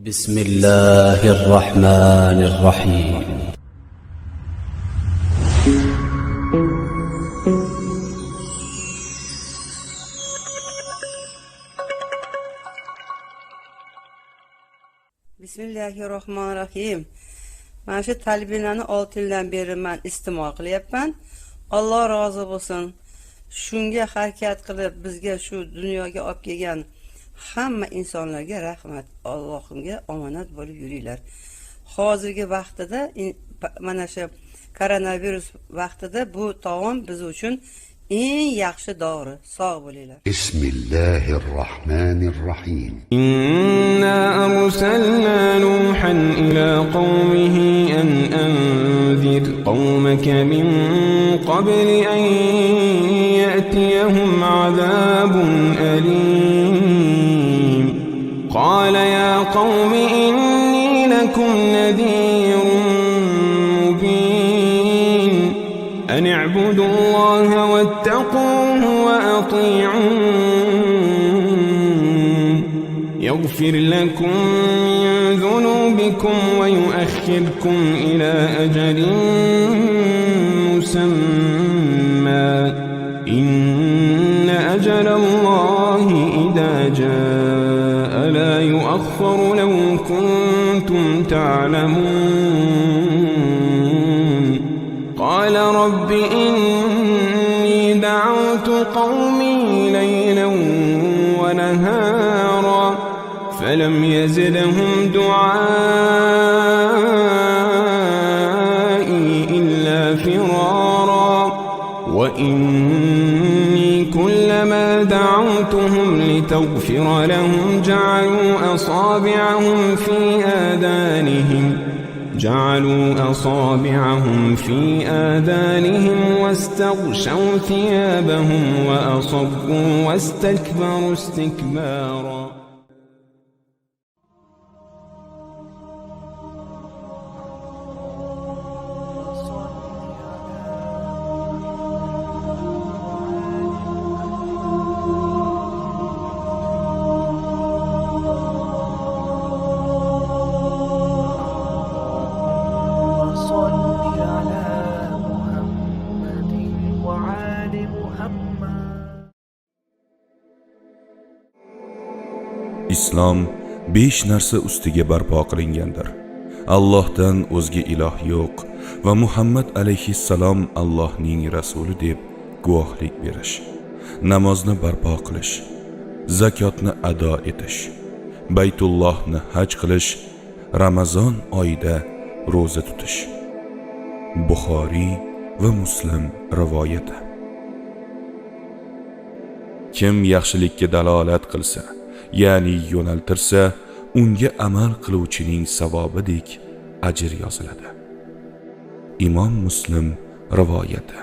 بسم الله الرحمن الرحيم. Bismillahirrahmanirrahim. Mana shu talbinani 6 yildan beri men iste'mol qilyapman. Alloh rozi bo'lsin. Shunga harakat qilib bizga shu dunyoga olib kelgan hamma insonlarga rahmat. Allohimga omonat bo'lib yuringlar. Hozirgi vaqtida mana shu koronavirus vaqtida bu taom biz uchun eng yaxshi dori. Sog' bo'linglar. Bismillahirrahmanirrahim. Inna arsalna Nuhan ila qawmihi an anzir qawmaka min qabli an ya'tiyahum azabun alim. Qala ya qawmi inni lakum nadhirun mubin. An i'budu Allaha wattaquhu wa ati'un. يغفر لكم من ذنوبكم ويؤخركم إلى أجل مسمى إن أجل الله إذا جاء لا يؤخر لو كنتم تعلمون. قال رب إني دعوت قومي ليلا ونهارا فلم يزدهم دعائي إلا فرارا. وإني كلما دعوتهم لتغفر لهم جعلوا أصابعهم في آذانهم واستغشوا ثيابهم وأصروا واستكبروا استكبارا. Islom 5 narsa ustiga barpo qilingandir. Allohdan o'zga iloh yo'q va Muhammad alayhissalom Allohning rasuli deb guvohlik berish, namozni barpo qilish, zakotni ado etish, Baytullohni haj qilish, Ramazon oyida roza tutish. Buxoriy va Muslim rivoyati. Kim yaxshilikka dalolat qilsa, ya'ni yo'naltirsa, unga amal qiluvchining savobidek ajr yoziladi. Imom Muslim rivoyati.